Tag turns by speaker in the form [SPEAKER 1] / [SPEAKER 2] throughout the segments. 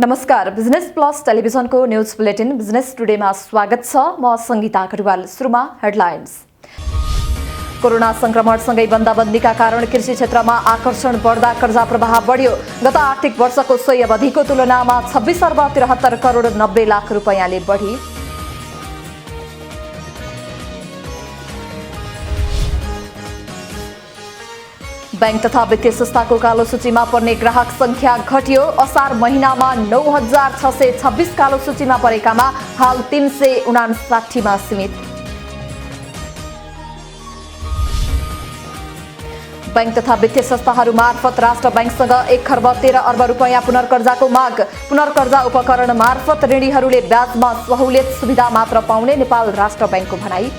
[SPEAKER 1] नमस्कार, business plus टेलिभिजनको news bulletin business टुडेमा स्वागत छ। म संगीता कटुवाल। सुरुमा हेडलाइन्स। कोरोना संक्रमणसँगै बन्दाबन्दीका कारण कृषि क्षेत्रमा आकर्षण बढ्दा कर्जा प्रवाह बढ्यो। गत आर्थिक वर्षको सोही अवधिको तुलनामा 26 अर्ब 73 करोड 90 लाख रुपैयाँले बढी। बैंक तथा वित्तीय संस्थाको कालो सूचीमा पर्ने ग्राहक संख्या घट्यो। असार महिनामा 9626 कालो सूचीमा परेकामा हाल 359 मा सीमित। बैंक तथा वित्तीय संस्थाहरू मार्फत राष्ट्र बैंकसँग 1 खर्ब 13 अर्ब रुपैयाँ पुनर्कर्जाको माग। पुनर्कर्जा उपकरण मार्फत ऋणीहरूले ब्याजमा सहुलियत सुविधा मात्र पाउने नेपाल राष्ट्र बैंकको भनाई।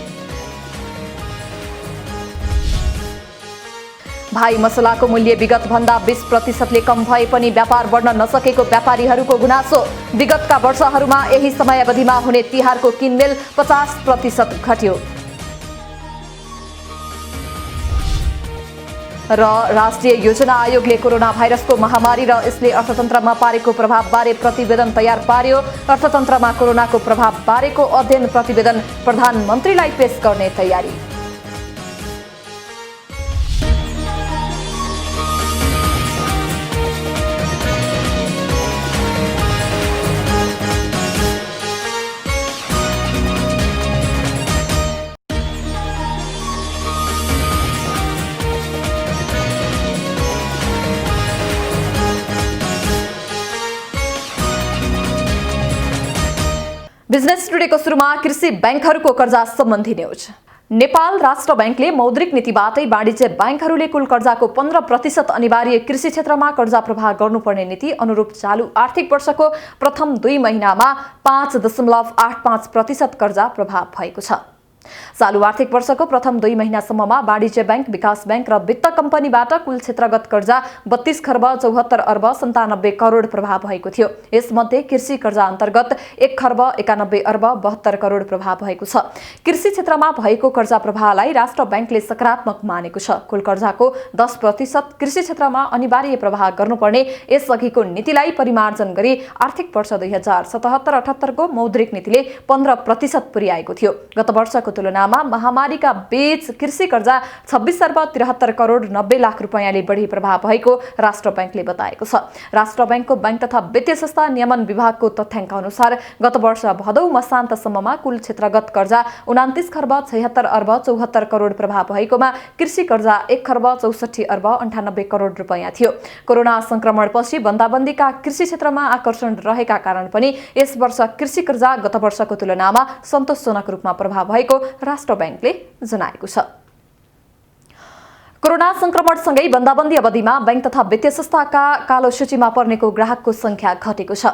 [SPEAKER 1] भाइ मसलाको मूल्य विगत भन्दा 20% कम भए पनि व्यापार बढ्न नसकेको व्यापारीहरूको गुनासो। विगतका वर्षहरूमा यही समयावधिमा हुने तिहारको किनमेल 50% घट्यो। र राष्ट्रिय योजना आयोगले कोरोना भाइरसको महामारी र यसले अर्थतन्त्रमा पारेको प्रभावबारे प्रतिवेदन तयार पार्यो। अर्थतन्त्रमा कोरोनाको प्रभाव बारेको अध्ययन प्रतिवेदन प्रधानमन्त्रीलाई पेश गर्ने तयारी। बिजनेस टुडेको सुरुमा कृषि बैंकहरूको कर्जा सम्बन्धी न्यूज। नेपाल राष्ट्र बैंकले मौद्रिक नीतिबाटै वाणिज्य बैंकहरूले कुल कर्जाको 15% अनिवार्य कृषि क्षेत्रमा कर्जा प्रवाह गर्नुपर्ने नीति अनुरूप चालू आर्थिक वर्षको प्रथम 2 महिनामा 5.85% कर्जा प्रवाह भएको छ। चालू आर्थिक वर्षको प्रथम 2 महिनासम्ममा वाणिज्य बैंक, विकास बैंक र वित्त कम्पनीबाट कुल क्षेत्रगत कर्जा 32 खर्ब 74 अर्ब 97 करोड प्रवाह भएको थियो। यसमध्ये कृषि कर्जा अन्तर्गत 1 खर्ब 91 अर्ब 72 करोड प्रवाह भएको छ। कृषि क्षेत्रमा भएको कर्जा प्रवाहलाई राष्ट्र बैंकले सकारात्मक मानेको छ। कुल कर्जाको 10% कृषि क्षेत्रमा अनिवार्य प्रवाह गर्नुपर्ने यसअघिको नीतिलाई परिमार्जन गरी आर्थिक वर्ष 2077-78 को मौद्रिक नीतिले 15% पुर्याएको थियो। गत वर्षको तुलनामा महामारीका बीच कृषि कर्जा 26 अर्ब 73 करोड 90 लाख रुपैयाँले बढी प्रवाह भएको राष्ट्र बैंकले बताएको छ। राष्ट्र बैंकको बैंक तथा वित्तीय संस्था नियमन विभागको तथ्याङ्क अनुसार गत वर्ष भदौ मसान्तसम्ममा कुल क्षेत्रगत कर्जा 29 खर्ब 76 अर्ब 74 करोड प्रवाह भएकोमा कृषि कर्जा 1 खर्ब 64 अर्ब 98 करोड रुपैयाँ थियो। कोरोना संक्रमणपछि बन्दाबन्दीका कृषि क्षेत्रमा आकर्षण रहेका कारण पनि यस वर्ष कृषि कर्जा गत वर्षको तुलनामा सन्तोषजनक रूपमा प्रवाह भएको राष्ट्र बैंकले जनाएको छ। कोरोना संक्रमणसँगै बन्दाबन्दी अवधिमा बैंक तथा वित्तीय संस्थाका कालो सूचीमा पर्नेको ग्राहकको संख्या घटेको छ।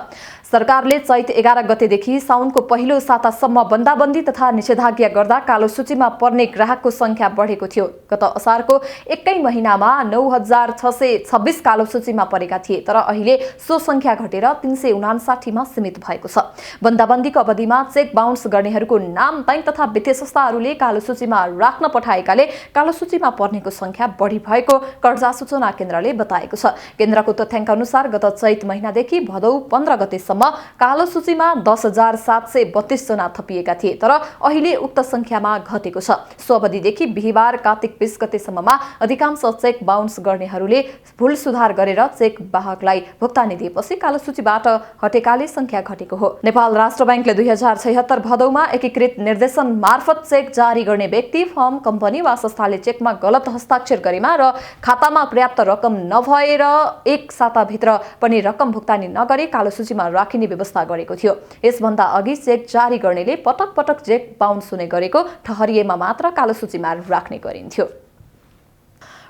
[SPEAKER 1] सरकारले चैत 11 गतेदेखि साउनको पहिलो सातासम्म बन्दाबन्दी तथा निषेधाज्ञा गर्दा कालो सूचीमा पर्ने ग्राहकको संख्या बढेको थियो। गत असारको एकै महिनामा 9626 कालो सूचीमा परेका थिए, तर अहिले सो संख्या घटेर 359 मा सीमित भएको छ। बन्दाबन्दीको अवधिमा चेक बााउन्स गर्नेहरूको नाम बैंक तथा वित्तीय संस्थाहरूले कालो सूचीमा राख्न पठाएकाले कालो सूचीमा पर्नेको संख्या बढी भएको कर्जा सूचना केन्द्रले बताएको छ। केन्द्रको तथ्याङ्क अनुसार गत चैत महिनादेखि भदौ 15 गतेसम्म कालो सूचीमा 10,732 जना थपिएका थिए, तर अहिले उक्त संख्यामा घटेको छ। सो अवधिदेखि बिहीबार कार्तिक 20 गतेसम्ममा अधिकांश चेक बााउन्स गर्नेहरूले भूल सुधार गरेर चेक बाहकलाई भुक्तानी दिएपछि कालो सूचीबाट हटेकाले संख्या घटेको हो। नेपाल राष्ट्र बैंकले 2076 भदौमा एकीकृत निर्देशन मार्फत चेक जारी गर्ने व्यक्ति, फर्म, कम्पनी वा संस्थाले चेकमा गलत हस्ताक्षर गरेमा र खातामा पर्याप्त रकम नभएर 1 साताभित्र पनि रकम भुक्तानी नगरे कालो सूचीमा राखिने व्यवस्था गरेको थियो। यसभन्दा अघि चेक जारी गर्नेले पटक पटक चेक बााउन्स हुने गरेको ठहरिएमा मात्र कालो सूचीमा राख्ने गरिन्थ्यो।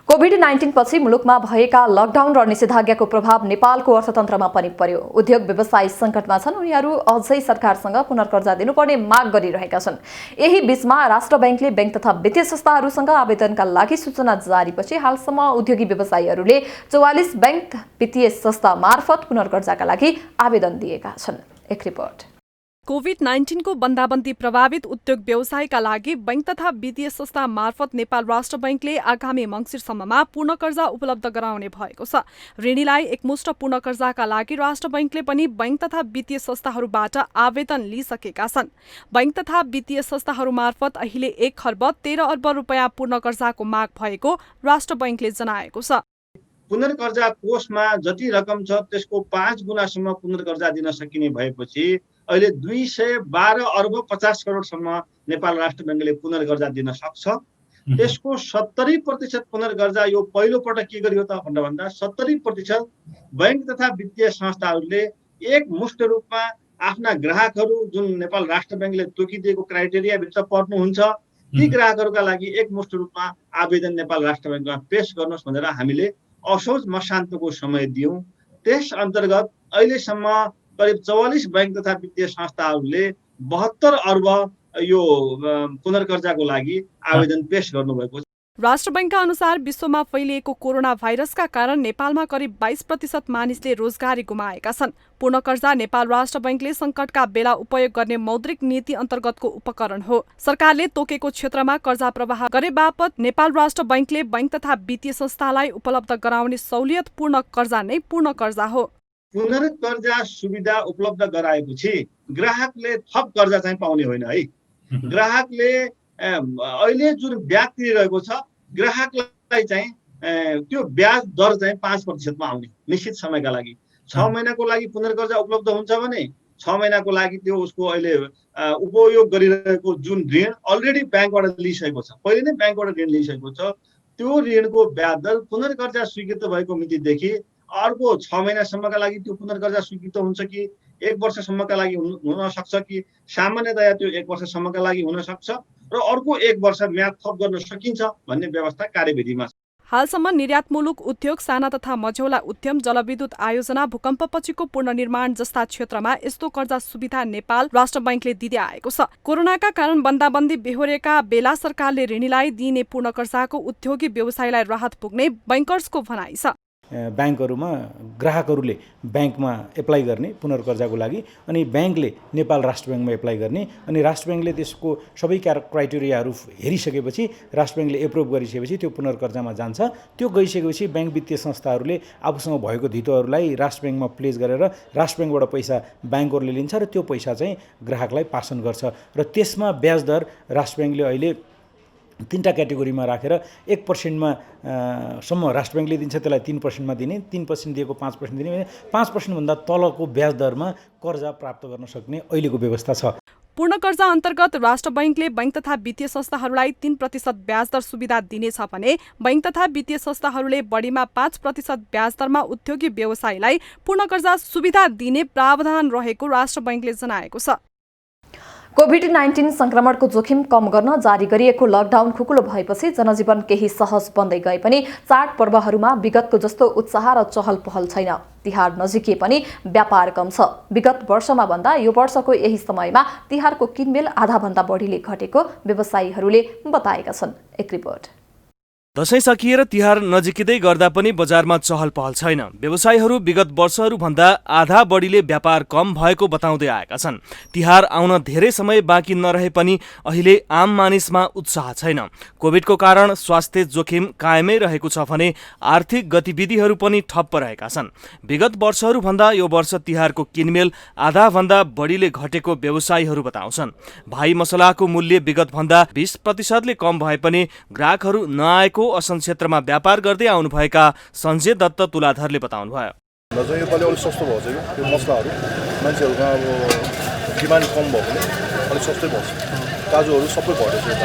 [SPEAKER 1] कोभिड-19 पछि मुलुकमा भएका लकडाउन र निषेधाज्ञाको प्रभाव नेपालको अर्थतन्त्रमा पनि पर्यो। उद्योग व्यवसाय सङ्कटमा छन्, उनीहरू अझै सरकारसँग पुनर्कर्जा दिनुपर्ने माग गरिरहेका छन्। यही बीचमा राष्ट्र बैंकले बैंक तथा वित्तीय संस्थाहरूसँग आवेदनका लागि सूचना जारीपछि हालसम्म उद्योगी व्यवसायीहरूले 44 बैंक वित्तीय संस्था मार्फत पुनर्कर्जाका लागि आवेदन दिएका छन्। एक रिपोर्ट।
[SPEAKER 2] कोभिड-19 को बन्दाबन्दी प्रभावित उद्योग व्यवसायका लागि बैंक तथा वित्तीय संस्था मार्फत नेपाल राष्ट्र बैंकले आगामी मङ्सिरसम्ममा पूर्ण कर्जा उपलब्ध गराउने भएको छ। ऋणीलाई एकमुष्ट पूर्ण कर्जाका लागि राष्ट्र बैंकले पनि बैंक तथा वित्तीय संस्थाहरूबाट आवेदन लिइसकेका छन्। बैंक तथा वित्तीय संस्थाहरू मार्फत अहिले 1 खर्ब 13 अर्ब रुपियाँ पूर्ण कर्जाको माग भएको राष्ट्र बैंकले जनाएको छ।
[SPEAKER 3] पुनर्कर्जा कोषमा जति रकम छ त्यसको 5 गुणासम्म पुनर्कर्जा दिन सकिने भएपछि अहिले 212 अर्ब 50 करोडसम्म नेपाल राष्ट्र बैंकले पुनर्कर्जा दिन सक्छ। त्यसको 70% पुनर्कर्जा यो पहिलो पटक के गरियो त भन्दा 70% बैंक तथा वित्तीय संस्थाहरूले एकमुष्ट रूपमा आफ्ना ग्राहकहरू जुन नेपाल राष्ट्र बैंकले तोकिदिएको क्राइटेरिया भित्र पर्नुहुन्छ ती ग्राहकहरूका लागि एकमुष्ट रूपमा आवेदन नेपाल राष्ट्र बैंकमा पेश गर्नुहोस् भनेर हामीले असोज मसान्तको समय दियौं। त्यस अन्तर्गत अहिलेसम्म करिब 44 बैंक तथा वित्तीय संस्थाहरूले 72 अर्ब यो पुनर्कर्जाको लागि आवेदन पेश गर्नुभएको छ।
[SPEAKER 2] राष्ट्र बैंकका अनुसार विश्वमा फैलिएको कोरोना भाइरसका कारण नेपालमा करिब 22% मानिसले रोजगारी गुमाएका छन्। पूर्ण कर्जा नेपाल राष्ट्र बैंकले संकटका बेला उपयोग गर्ने मौद्रिक नीति अन्तर्गतको उपकरण हो। सरकारले तोकेको क्षेत्रमा कर्जा प्रवाह गरे बापत नेपाल राष्ट्र बैंकले बैंक तथा वित्तीय संस्थालाई उपलब्ध गराउने सहुलियत पूर्ण कर्जा नै पूर्ण कर्जा हो।
[SPEAKER 3] पुनर्कर्जा सुविधा उपलब्ध गराएपछि ग्राहकले थप कर्जा चाहिँ पाउने होइन है। ग्राहकले अहिले जुन ब्याज तिरिरहेको छ ग्राहकलाई चाहिँ त्यो ब्याज दर चाहिँ 5% मा आउने निश्चित समयका लागि। 6 महिनाको लागि पुनर्कर्जा उपलब्ध हुन्छ भने 6 महिनाको लागि त्यो उसको अहिले उपयोग गरिरहेको जुन ऋण अलरेडी ब्याङ्कबाट लिइसकेको छ, पहिले नै ब्याङ्कबाट ऋण लिइसकेको छ, त्यो ऋणको ब्याज दर पुनर्कर्जा स्वीकृत भएको मितिदेखि अर्को 6 महिनासम्मका लागि त्यो पुनर्कर्जा स्वीकृत हुन्छ कि 1 वर्षसम्मका लागि हुन सक्छ कि सामान्यतया त्यो 1 वर्षसम्मका लागि हुन सक्छ र अर्को 1 वर्ष म्याद थप गर्न सकिन्छ भन्ने व्यवस्था कार्यविधिमा छ।
[SPEAKER 2] हालसम्म निर्यातमूलक उद्योग, साना तथा मझौला उद्यम, जलविद्युत आयोजना, भूकम्पपछिको पुनर्निर्माण जस्ता क्षेत्रमा यस्तो कर्जा सुविधा नेपाल राष्ट्र बैंकले दिँदै आएको छ। कोरोनाका कारण बन्दाबन्दी बेहोरेका बेला सरकारले ऋणीलाई दिइने पूर्ण कर्जाको उद्योगी व्यवसायलाई राहत पुग्ने बैंकर्सको भनाइ छ।
[SPEAKER 4] ब्याङ्कहरूमा ग्राहकहरूले ब्याङ्कमा एप्लाई गर्ने पुनर्कर्जाको लागि अनि ब्याङ्कले नेपाल राष्ट्र ब्याङ्कमा एप्लाई गर्ने अनि राष्ट्र ब्याङ्कले त्यसको सबै क्राइटेरियाहरू हेरिसकेपछि राष्ट्र ब्याङ्कले एप्रुभ गरिसकेपछि त्यो पुनर्कर्जामा जान्छ। त्यो गइसकेपछि ब्याङ्क वित्तीय संस्थाहरूले आफूसँग भएको धितोहरूलाई राष्ट्र ब्याङ्कमा प्लेस गरेर राष्ट्र ब्याङ्कबाट पैसा ब्याङ्कहरूले लिन्छ र त्यो पैसा चाहिँ ग्राहकलाई पासन गर्छ र त्यसमा ब्याज दर राष्ट्र ब्याङ्कले अहिले 3टा क्याटेगोरीमा राखेर 1%मा सम्म राष्ट्र बैंकले दिन्छ, त्यसलाई 3%मा दिने, 3% दिएको 5% दिने, 5% भन्दा तलको ब्याज दरमा कर्जा प्राप्त गर्न सक्ने अहिलेको व्यवस्था छ।
[SPEAKER 2] पूर्ण कर्जा अन्तर्गत राष्ट्र बैंकले बैंक तथा वित्तीय संस्थाहरूलाई 3% ब्याज दर सुविधा दिनेछ भने बैंक तथा वित्तीय संस्थाहरूले बढीमा 5% ब्याज दरमा उद्योगी व्यवसायलाई पूर्ण कर्जा सुविधा दिने प्रावधान रहेको राष्ट्र बैंकले जनाएको छ।
[SPEAKER 1] कोभिड-19 संक्रमणको जोखिम कम गर्न जारी गरिएको लकडाउन खुकुलो भएपछि जनजीवन केही सहज बन्दै गए पनि चाडपर्वहरूमा विगतको जस्तो उत्साह र चहल पहल छैन। तिहार नजिकिए पनि व्यापार कम छ। विगत वर्षमा भन्दा यो वर्षको यही समयमा तिहारको किनमेल आधाभन्दा बढीले घटेको व्यवसायीहरूले बताएका छन्। एक रिपोर्ट।
[SPEAKER 5] दशैं सकिएर तिहार नजिकिँदै गर्दा पनि बजारमा चहल पहल छैन। व्यवसायीहरू विगत वर्षहरूभन्दा आधा बढीले व्यापार कम भएको बताउँदै आएका छन्। तिहार आउन धेरै समय बाँकी नरहे पनि अहिले आम मानिसमा उत्साह छैन। कोभिडको कारण स्वास्थ्य जोखिम कायमै रहेको छ भने आर्थिक गतिविधिहरू पनि ठप्प रहेका छन्। विगत वर्षहरूभन्दा यो वर्ष तिहारको किनमेल आधाभन्दा बढीले घटेको व्यवसायीहरू बताउँछन्। भाइ मसलाको मूल्य विगतभन्दा 20%ले कम भए पनि ग्राहकहरू नआएको असन क्षेत्रमा व्यापार गर्दै आउनुभएका सञ्जय दत्त तुलाधरले बताउनुभयो।
[SPEAKER 6] यो पालि अलिक सस्तो भएको छ यो मसलाहरू, मान्छेहरूमा अब डिमान्ड कम भएकोले अलिक सस्तै भएको छ। काजुहरू सबै घटेको छ,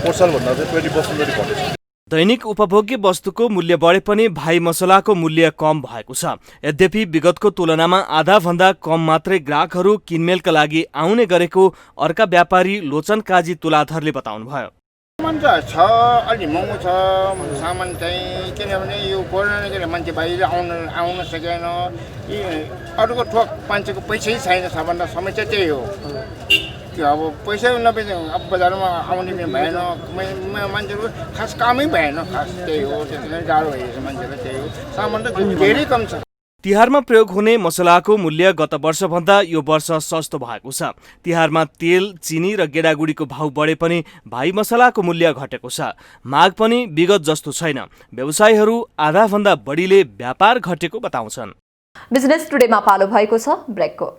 [SPEAKER 6] पोहोर सालभन्दा चाहिँ 20% जति घटेको छ।
[SPEAKER 5] दैनिक उपभोग्य वस्तुको मूल्य बढे पनि भाइ मसलाको मूल्य कम भएको छ। यद्यपि विगतको तुलनामा आधाभन्दा कम मात्रै ग्राहकहरू किनमेलका लागि आउने गरेको अर्का व्यापारी लोचन काजी तुलाधरले बताउनुभयो।
[SPEAKER 7] सामान त छ, अलि महँगो छ सामान चाहिँ, किनभने यो कोरोनाले गर्दा मान्छे बाहिर आउन सकेन। अरूको ठोक मान्छेको पैसै छैन, सबभन्दा समस्या त्यही हो। त्यो अब पैसै नभए अब बजारमा आउने भएन, मान्छेहरू खास कामै भएन, खास त्यही हो। त्यसरी गाह्रो भइरहेछ मान्छेलाई, त्यही हो। सामान त धेरै कम छ।
[SPEAKER 5] तिहारमा प्रयोग हुने मसलाको मूल्य गत वर्षभन्दा यो वर्ष सस्तो भएको छ। तिहारमा तेल, चिनी र गेडागुडीको भाउ बढे पनि भाइ मसलाको मूल्य घटेको छ। माग पनि विगत जस्तो छैन। व्यवसायीहरू आधाभन्दा बढीले व्यापार घटेको बताउँछन्।
[SPEAKER 1] बिजनेस टुडेमा पालो भएको छ ब्रेकको।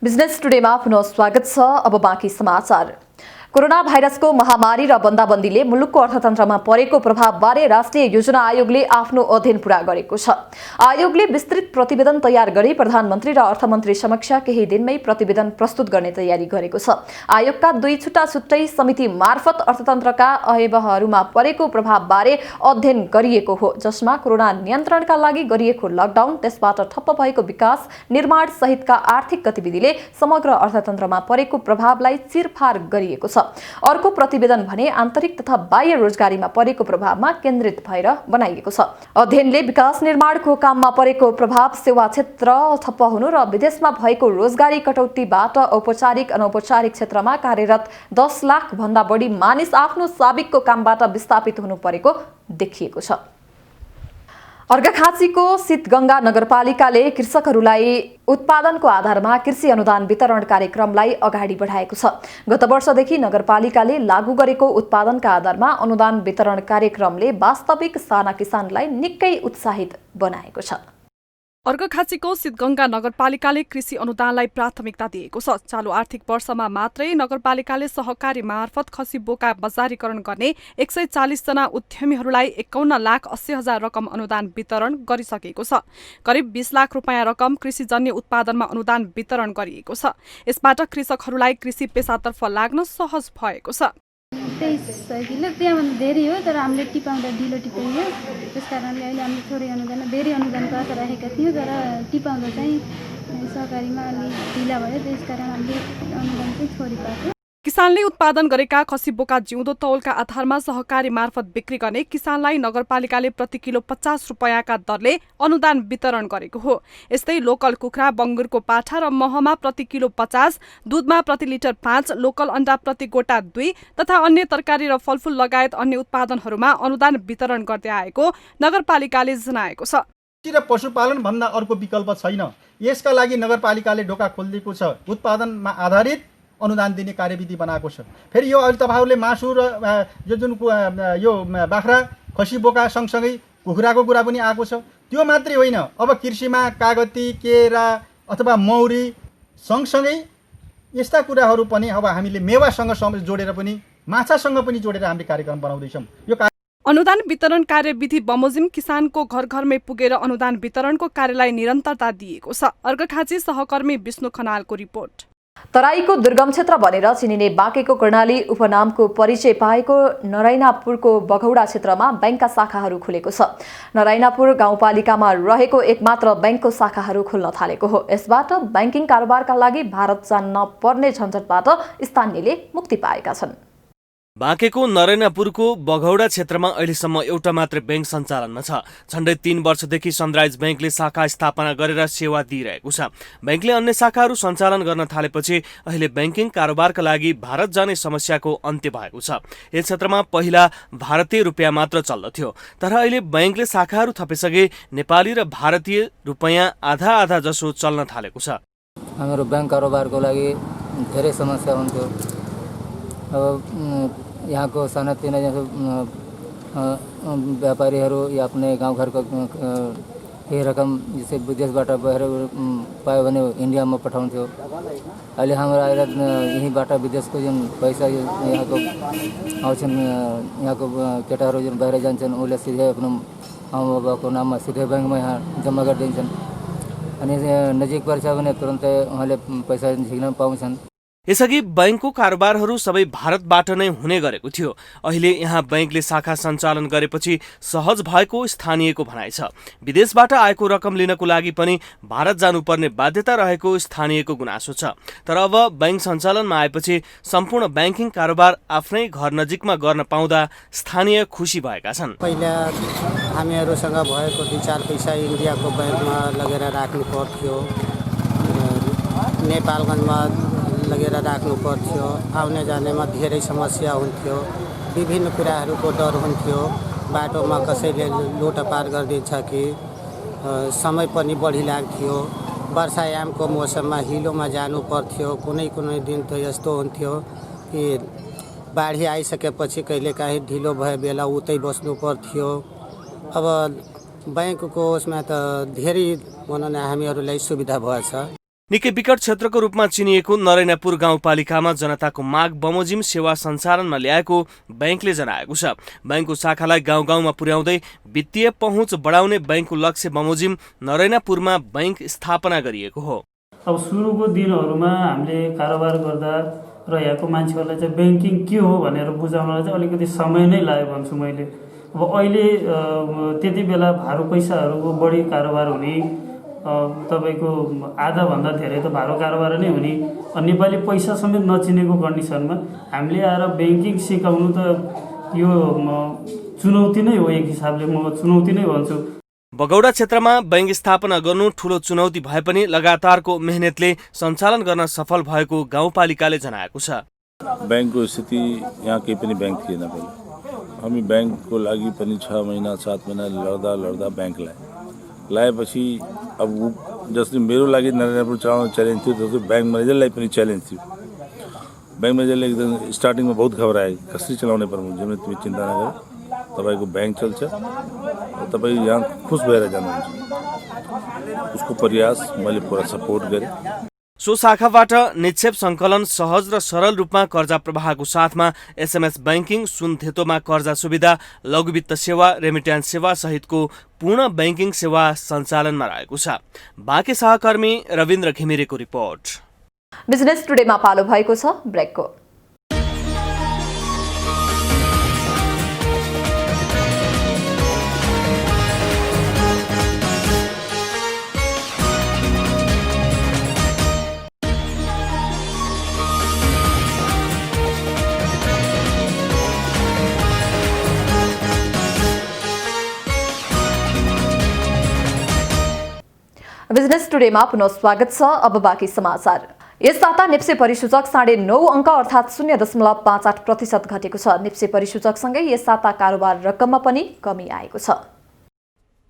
[SPEAKER 1] बिजनेस टुडेमा पुनः स्वागत छ। अब बाँकी समाचार। कोरोना भाइरसको महामारी र बन्दाबन्दीले मुलुकको अर्थतन्त्रमा परेको प्रभावबारे राष्ट्रिय योजना आयोगले आफ्नो अध्ययन पूरा गरेको छ। आयोगले विस्तृत प्रतिवेदन तयार गरी प्रधानमन्त्री र अर्थमन्त्री समक्ष केही दिनमै प्रतिवेदन प्रस्तुत गर्ने तयारी गरेको छ। आयोगका 2 छुट्टा-छुट्टै समिति मार्फत अर्थतन्त्रका अवयवहरूमा परेको प्रभावबारे अध्ययन गरिएको हो, जसमा कोरोना नियन्त्रणका लागि गरिएको लकडाउन, त्यसबाट ठप्प भएको विकास निर्माण सहितका आर्थिक गतिविधिले समग्र अर्थतन्त्रमा परेको प्रभावलाई चिरफार गरिएको छ। अर्को प्रतिवेदन भने आन्तरिक तथा बाह्य रोजगारीमा परेको प्रभावमा केन्द्रित भएर बनाइएको छ। अध्ययनले विकास निर्माणको काममा परेको प्रभाव, सेवा क्षेत्र ठप्प हुनु र विदेशमा भएको रोजगारी कटौतीबाट औपचारिक अनौपचारिक क्षेत्रमा कार्यरत 10 लाख भन्दा बढी मानिस आफ्नो साबिकको कामबाट विस्थापित हुनु परेको देखिएको छ। अर्घाखाँचीको शीतगंगा नगरपालिकाले कृषकहरूलाई उत्पादनको आधारमा कृषि अनुदान वितरण कार्यक्रमलाई अगाडि बढाएको छ। गत वर्षदेखि नगरपालिकाले लागू गरेको उत्पादनका आधारमा अनुदान वितरण कार्यक्रमले वास्तविक साना किसानलाई निकै उत्साहित बनाएको छ।
[SPEAKER 2] अर्घाखाँचीको शीतगंगा नगरपालिकाले कृषि अनुदानलाई प्राथमिकता दिएको छ। चालु आर्थिक वर्षमा मात्रै नगरपालिकाले सहकारी मार्फत खसी बोका बजारीकरण गर्ने 140 जना उद्यमीहरूलाई 51,80,000 रकम अनुदान वितरण गरिसकेको छ। करिब 20 लाख रुपियाँ रकम कृषिजन्य उत्पादनमा अनुदान वितरण गरिएको छ। यसबाट कृषकहरूलाई कृषि पेसातर्फ लाग्न सहज भएको छ।
[SPEAKER 8] 23 किलो त्यहाँभन्दा धेरै हो, तर हामीले टिपाउँदा ढिलो टिपाइयो। त्यस कारणले अहिले हामीले थोरै अनुदान, धेरै अनुदानको आशा राखेका थियौँ, तर टिपाउँदा चाहिँ सहकारीमा अलि ढिला भयो। त्यसकारण हामीले अनुदान चाहिँ थोरै पाएको।
[SPEAKER 2] किसानले उत्पादन गरेका खसी बोका जिउँदो तौलका आधारमा सहकारी मार्फत बिक्री गर्ने किसानलाई नगरपालिकाले प्रति किलो 50 रुपियाँका दरले अनुदान वितरण गरेको हो। यस्तै लोकल कुखुरा, बङ्गुरको पाठा र महमा प्रति किलो 50, दुधमा प्रति लिटर 5, लोकल अण्डा प्रति गोटा 2 तथा अन्य तरकारी र फलफूल लगायत अन्य उत्पादनहरूमा अनुदान वितरण गर्दै आएको नगरपालिकाले जनाएको छ।
[SPEAKER 9] र पशुपालन भन्दा अर्को विकल्प छैन। यसका लागि नगरपालिकाले ढोका खोलिदिएको छ। उत्पादनमा आधारित अनुदान दिने कार्यविधि बनाएको छ। फेरि यो अहिले तपाईँहरूले मासु र यो जुन यो बाख्रा, खसी बोका सँगसँगै कुखुराको कुरा पनि आएको छ। त्यो मात्रै होइन, अब कृषिमा कागती, केरा अथवा मौरी सँगसँगै यस्ता कुराहरू पनि अब हामीले मेवासँग जोडेर पनि, माछासँग पनि जोडेर हामीले कार्यक्रम बनाउँदैछौँ। यो
[SPEAKER 2] अनुदान वितरण कार्यविधि बमोजिम किसानको घर घरमै पुगेर अनुदान वितरणको कार्यलाई निरन्तरता दिएको छ। अर्घाखाँची सहकर्मी विष्णु खनालको रिपोर्ट।
[SPEAKER 1] तराईको दुर्गम क्षेत्र भनेर चिनिने बाँकेको कर्णाली उपनामको परिचय पाएको नरायनापुरको बघौडा क्षेत्रमा बैंकका शाखाहरू खुलेको छ। नरायनापुर गाउँपालिकामा रहेको एकमात्र बैंकको शाखाहरू खुल्न थालेको हो। यसबाट बैंकिङ कारोबारका लागि भारत जान्न पर्ने झन्झटबाट स्थानीयले मुक्ति पाएका छन्।
[SPEAKER 5] बाँकेको नरायनापुरको बघौडा क्षेत्रमा अहिलेसम्म एउटा मात्र बैंक सञ्चालनमा छ। झण्डै 3 वर्षदेखि सनराइज बैंकले शाखा स्थापना गरेर सेवा दिइरहेको छ। बैंकले अन्य शाखाहरू सञ्चालन गर्न थालेपछि अहिले बैंकिङ कारोबारका लागि भारत जाने समस्याको अन्त्य भएको छ। यस क्षेत्रमा पहिला भारतीय रुपियाँ मात्र चल्दथ्यो, तर अहिले बैंकले शाखाहरू थपेसँगै नेपाली र भारतीय रुपियाँ आधा जसो चल्न थालेको छ।
[SPEAKER 10] हाम्रो बैंक कारोबारको लागि धेरै समस्या हुन्थ्यो। अब यहाँको सानातिना व्यापारीहरू या अपने गाउँघरको केही रकम जस्तै विदेशबाट बाहिर पायो भने इन्डियामा पठाउँथ्यो। अहिले हाम्रो आएर यहीँबाट विदेशको जुन पैसा यहाँको आउँछन्, यहाँको केटाहरू जुन बाहिर जान्छन्, उसले सिधै आफ्नो आमाबाबाको नाममा सिधै ब्याङ्कमा यहाँ जम्मा गरिदिन्छन्। अनि नजिक पर्छ भने तुरन्तै उहाँले पैसा झिक्न पाउँछन्।
[SPEAKER 5] यसअघि बैंकको कारोबारहरू सबै भारतबाट नै हुने गरेको थियो। अहिले यहाँ बैंकले शाखा सञ्चालन गरेपछि सहज भएको स्थानीयको भनाइ छ। विदेशबाट आएको रकम लिनको लागि पनि भारत जानुपर्ने बाध्यता रहेको स्थानीयको गुनासो छ। तर अब बैंक सञ्चालनमा आएपछि सम्पूर्ण ब्याङ्किङ कारोबार आफ्नै घर नजिकमा गर्न पाउँदा स्थानीय खुसी भएका छन्।
[SPEAKER 11] पहिला हामीहरूसँग भएको 2-4 पैसा इन्डियाको बैंकमा लगेर राख्नु पर्थ्यो, नेपालगञ्जमा लगेर राख्नु पर्थ्यो। आउने जानेमा धेरै समस्या हुन्थ्यो, विभिन्न कुराहरूको डर हुन्थ्यो। बाटोमा कसैले लुटपाट गरिदिन्छ कि समय पनि बढी लाग्थ्यो। वर्षायामको मौसममा हिलोमा जानु पर्थ्यो। कुनै कुनै दिन त यस्तो हुन्थ्यो कि बाढी आइसकेपछि कहिलेकाहीँ ढिलो भए बेला उतै बस्नु पर्थ्यो। अब बैंकको उसमा त धेरै भनौँ न हामीहरूलाई सुविधा भएछ।
[SPEAKER 5] निकै विकट क्षेत्रको रूपमा चिनिएको नरैनापुर गाउँपालिकामा जनताको माग बमोजिम सेवा सञ्चालनमा ल्याएको बैंकले जनाएको छ। बैंकको शाखालाई गाउँ गाउँमा पुर्याउँदै वित्तीय पहुँच बढाउने बैंकको लक्ष्य बमोजिम नरैनापुरमा बैंक स्थापना गरिएको हो।
[SPEAKER 12] अब सुरुको दिनहरूमा हामीले कारोबार गर्दा र यहाँको मान्छेहरूलाई चाहिँ ब्याङ्किङ के हो भनेर बुझाउनलाई चाहिँ अलिकति समय नै लाग्यो भन्छु मैले। अब अहिले त्यति बेला भारू पैसाहरूको बढी कारोबार हुने, तपाईँको आधाभन्दा धेरै त भारो कारोबार नै हुने, नेपाली पैसा समेत नचिनेको कन्डिसनमा हामीले आएर ब्याङ्किङ सिकाउनु त यो चुनौती नै हो। एक हिसाबले म चुनौती नै भन्छु।
[SPEAKER 5] बगौडा क्षेत्रमा बैंक स्थापना गर्नु ठूलो चुनौती भए पनि लगातारको मेहनतले सञ्चालन गर्न सफल भएको गाउँपालिकाले जनाएको छ।
[SPEAKER 6] बैंकको स्थिति यहाँ केही पनि बैंक थिएन पहिला। हामी बैंकको लागि पनि 6 महिना 7 महिना लड्दा बैंक लाएपछि अब जस्तै मेरो लागि नरैनापुर चलाउन च्यालेन्ज थियो, जस्तै बैंक म्यानेजरलाई पनि च्यालेन्ज थियो। बैंक म्यानेजरले एकदम स्टार्टिङमा बहुत घबराए, कसरी चलाउने पर्ने हुन्छ, तिमी चिन्ता नगर, तपाईँको बैंक चल्छ, तपाईँ यहाँ खुश भएर जानुहुन्छ। उसको प्रयास मैले पुरा सपोर्ट गरेँ।
[SPEAKER 5] सो शाखाबाट निक्षेप सङ्कलन सहज र सरल रूपमा कर्जा प्रवाहको साथमा SMS बैंकिङ, सुन धेतोमा कर्जा सुविधा, लघुवित्त सेवा, रेमिट्यान्स सेवा सहितको पूर्ण बैंकिङ सेवा सञ्चालनमा रहेको छ। बाँके सहकर्मी रविन्द्र घिमिरेको रिपोर्ट।
[SPEAKER 1] बिजनेस टुडेमा पालो भएको छ ब्रेकको। बिजनेस टुडेमा पुनः स्वागत छ। अब बाँकी समाचार। यस साता नेप्से परिसूचक 9.5 अङ्क अर्थात् 0.58% घटेको छ। नेप्से परिसूचकसँगै यस साता कारोबार रकममा पनि कमी आएको छ।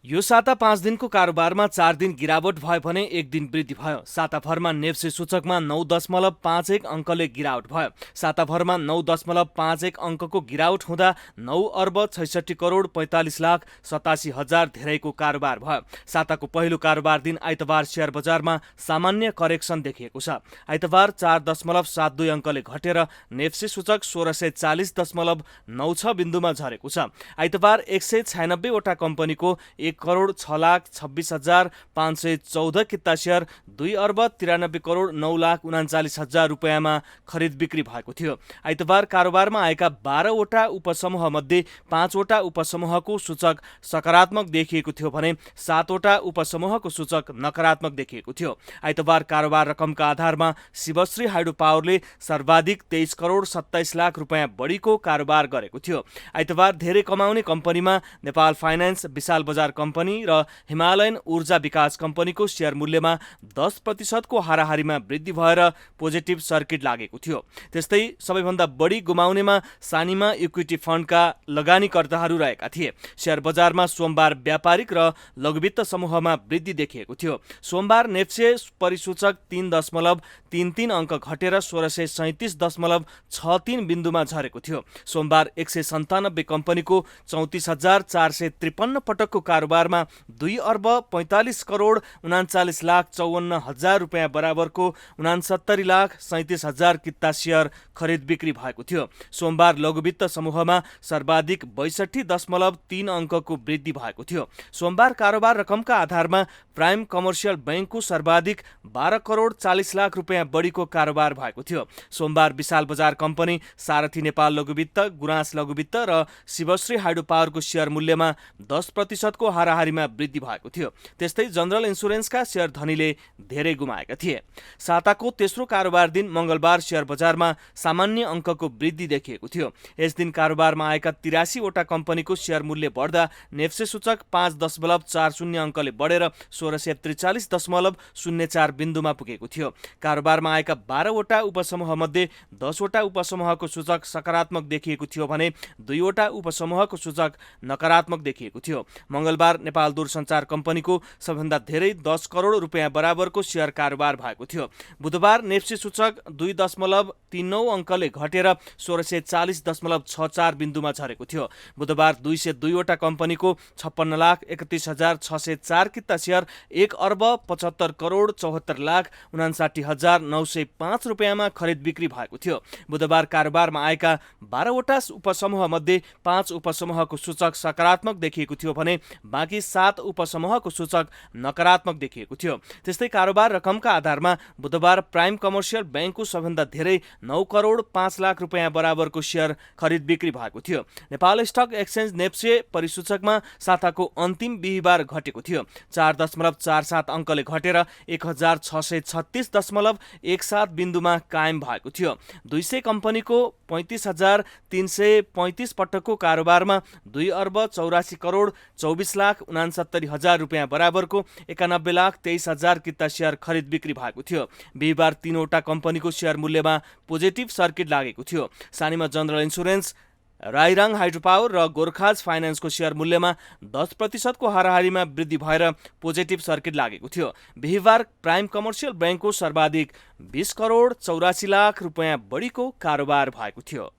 [SPEAKER 5] यो साता 5 दिनको कारोबारमा 4 दिन गिरावट भयो भने 1 दिन वृद्धि भयो। साताभरमा नेप्से सूचकमा 9.51 अङ्कले गिरावट भयो। साताभरमा 9.51 अङ्कको गिरावट हुँदा 9 अर्ब 66 करोड 45 लाख 87 हजार धेरैको कारोबार भयो। साताको पहिलो कारोबार दिन आइतबार शेयर बजारमा सामान्य करेक्सन देखिएको छ। आइतबार 4.72 अङ्कले घटेर नेप्से सूचक 1640.96 बिन्दुमा झरेको छ। आइतबार 196 वटा कम्पनीको 1,26,26,514 किता शेयर 2 अर्ब 93 करोड 9,39,000 रुपियाँमा खरिद बिक्री भएको थियो। आइतबार कारोबारमा आएका 12 वटा उपसमूह मध्ये 5 वटा उपसमूहको सूचक सकारात्मक देखिएको थियो भने 7 वटा उपसमूहको सूचक नकारात्मक देखिएको थियो। आइतबार कारोबार रकमका आधारमा शिवश्री हाइड्रो पावरले सर्वाधिक 23 करोड 27 लाख रुपियाँ बढीको कारोबार गरेको थियो। आइतबार धेरै कमाउने कम्पनीमा नेपाल फाइनान्स, विशाल बजार कम्पनी र हिमालयन ऊर्जा विकास कम्पनीको शेयर मूल्यमा 10% को हाराहारीमा वृद्धि भएर पोजिटिभ सर्किट लागेको थियो। त्यस्तै सबैभन्दा बढी गुमाउनेमा सानीमा इक्विटी फन्डका लगानीकर्ताहरू रहेका थिए। शेयर बजारमा सोमबार व्यापारिक र लघुवित्त समूहमा वृद्धि देखिएको थियो। सोमबार नेप्से परिसूचक 3.33 अङ्क घटेर 1637.63 बिन्दुमा झरेको थियो। सोमबार 197 कम्पनीको 34,453 पटकको कारोबार कारोबारमा 2 अर्ब 45 करोड 39 लाख 54 हजार रुपियाँ बराबरको 69 लाख 37 हजार किता सेयर खरिद बिक्री भएको थियो। सोमबार लघुवित्त समूहमा सर्वाधिक 62.3 अङ्कको वृद्धि भएको थियो। सोमबार कारोबार रकमका आधारमा प्राइम कमर्सियल बैंकको सर्वाधिक 12 करोड 40 लाख रुपियाँ बढीको कारोबार भएको थियो। सोमबार विशाल बजार कम्पनी, सारथी नेपाल लघुवित्त, गुराँस लघुवित्त र शिवश्री हाइड्रो पावरको सेयर मूल्यमा 10% को हाराहारीमा वृद्धि भएको थियो। त्यस्तै जनरल इन्सुरेन्सका सेयर धनीले धेरै गुमाएका थिए। साताको तेस्रो कारोबार दिन मंगलबार सेयर बजारमा सामान्य अङ्कको वृद्धि देखिएको थियो। यस दिन कारोबारमा आएका 83 वटा कम्पनीको सेयर मूल्य बढ्दा नेप्से सूचक 5.40 अङ्कले बढेर 1643.04 बिन्दुमा पुगेको थियो। कारोबारमा आएका 12 वटा उपसमूह मध्ये 10 वटा उपसमूहको सूचक सकारात्मक देखिएको थियो भने 2 वटा उपसमूहको सूचक नकारात्मक देखिएको थियो। मंगलबार नेपाल दूरसञ्चार कम्पनीको सबभन्दा धेरै 10 करोड रुपियाँ बराबरको सेयर कारोबार भएको थियो। बुधबार नेप्से सूचक 2.39 अङ्कले घटेर 1640.64 बिन्दुमा झरेको थियो। बुधबार 202 वटा कम्पनीको 56,31,604 किता सेयर 1 अर्ब 75 करोड 74 लाख 59 हजार 905 रुपियाँमा खरिद बिक्री भएको थियो। बुधबार कारोबारमा आएका 12 वटा उपसमूह मध्ये 5 उपसमूहको सूचक सकारात्मक देखिएको थियो भने बाँकी 7 उपसमूहको सूचक नकारात्मक देखिएको थियो। त्यस्तै कारोबार रकमका आधारमा बुधबार प्राइम कमर्सियल बैंकको सबभन्दा धेरै 9 करोड 5 लाख रुपियाँ बराबरको सेयर खरिद बिक्री भएको थियो। नेपाल स्टक एक्सचेन्ज नेप्से परिसूचकमा साताको अन्तिम बिहीबार घटेको थियो। 4.47 अङ्कले घटेर 1636.17 बिन्दुमा कायम भएको थियो। 200 कम्पनीको 35,335 पटकको कारोबारमा 2 अर्ब 84 करोड 24 लाख 69 हजार रुपियाँ बराबरको 91 लाख 23 हजार किता सेयर खरिद बिक्री भएको थियो। बिहीबार 3 वटा कम्पनीको सेयर मूल्यमा पोजिटिभ सर्किट लागेको थियो। सानीमा जनरल इन्सुरेन्स, राइराङ हाइड्रो पावर र गोर्खाज फाइनेन्सको सेयर मूल्यमा 10% को हाराहारीमा वृद्धि भएर पोजिटिभ सर्किट लागेको थियो। बिहीबार प्राइम कमर्सियल बैंकको सर्वाधिक 20 करोड 84 लाख रुपियाँ बढीको कारोबार भएको थियो।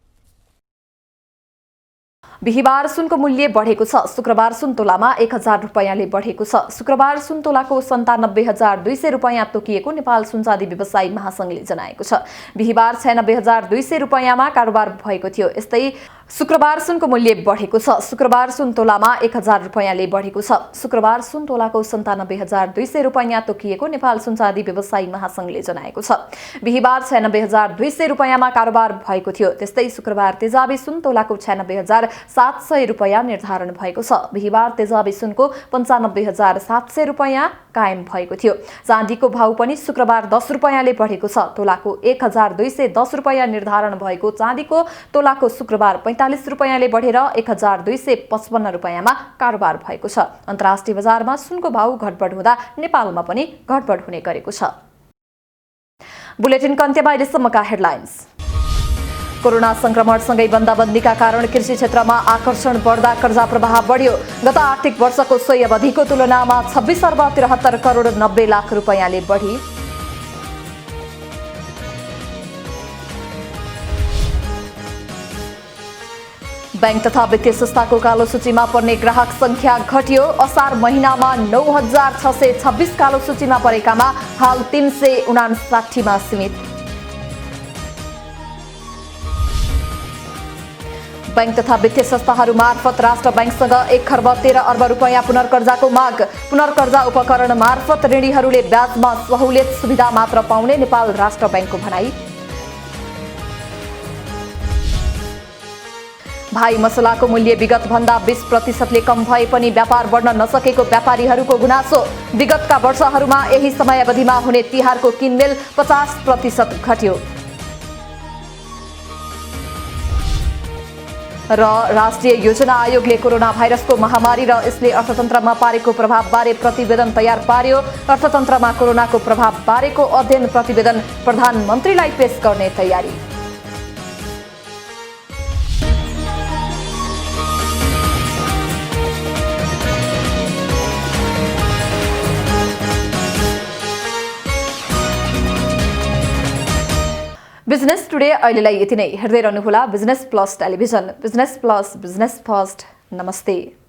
[SPEAKER 1] बिहीबार सुनको मूल्य बढेको छ। शुक्रबार सुन तोलामा 1000 रुपैयाँले बढेको छ। शुक्रबार सुन तोलाको 97,200 रुपैयाँ तोकिएको नेपाल सुनचाँदी व्यवसायी महासंघले जनाएको छ। बिहीबार 96,200 रुपैयाँमा कारोबार भएको थियो। यस्तै शुक्रबार सुनको मूल्य बढेको छ। शुक्रबार सुन तोलामा 1000 रुपैयाँले बढेको छ। शुक्रबार सुन तोलाको 97,200 रुपैयाँ तोकिएको नेपाल सुनचाँदी व्यवसायी महासंघले जनाएको छ। बिहीबार 96,200 रुपैयाँमा कारोबार भएको थियो। त्यस्तै शुक्रबार तेजाबी सुन तोलाको 96,700 रुपैयाँ निर्धारण भएको छ। बिहीबार तेजाबी सुनको 95,700 रुपैयाँ कायम भएको थियो। चाँदीको भाउ पनि शुक्रबार 10 रुपैयाँले बढेको छ। तोलाको 1,210 रुपैयाँ निर्धारण भएको चाँदीको तोलाको शुक्रबार 45 रुपैयाँले बढेर 1,255 रुपैयाँमा कारोबार भएको छ। अन्तर्राष्ट्रिय बजारमा सुनको भाउ घटबढ हुँदा नेपालमा पनि घटबढ हुने गरेको छ। बुलेटिनको अन्त्यमा अहिलेसम्मका हेडलाइन्स। कोरोना संक्रमणसँगै बन्दाबन्दीका कारण कृषि क्षेत्रमा आकर्षण बढ्दा कर्जा प्रवाह बढ्यो। गत आर्थिक वर्षको सोही अवधिको तुलनामा 26 अर्ब 73 करोड 90 लाख रुपैयाँले बढी। बैंक तथा वित्तीय संस्थाको कालो सूचीमा पर्ने ग्राहक संख्या घट्यो। असार महिनामा 9,626 कालो सूचीमा परेकामा हाल 359 मा सीमित। बैंक तथा वित्तीय संस्थाहरू मार्फत राष्ट्र बैंकसँग 1 खर्ब 13 अर्ब रुपैयाँ पुनर्कर्जाको माग। पुनर्कर्जा उपकरण मार्फत ऋणीहरूले ब्याजमा सहुलियत सुविधा मात्र पाउने नेपाल राष्ट्र बैंकको भनाई। भाइ मसलाको मूल्य विगत भन्दा 20% कम भए पनि व्यापार बढ्न नसकेको व्यापारीहरूको गुनासो। विगतका वर्षहरूमा यही समयावधिमा हुने तिहारको किनमेल 50% घट्यो। र राष्ट्रिय योजना आयोगले कोरोना भाइरसको महामारी र यसले अर्थतन्त्रमा पारेको प्रभावबारे प्रतिवेदन तयार पार्यो। अर्थतन्त्रमा कोरोनाको प्रभाव बारेको अध्ययन प्रतिवेदन प्रधानमन्त्रीलाई पेश गर्ने तयारी। बिजनेस टुडे अहिलेलाई यति नै। हेर्दै रहनुहोला business plus television. Business plus, business first. नमस्ते।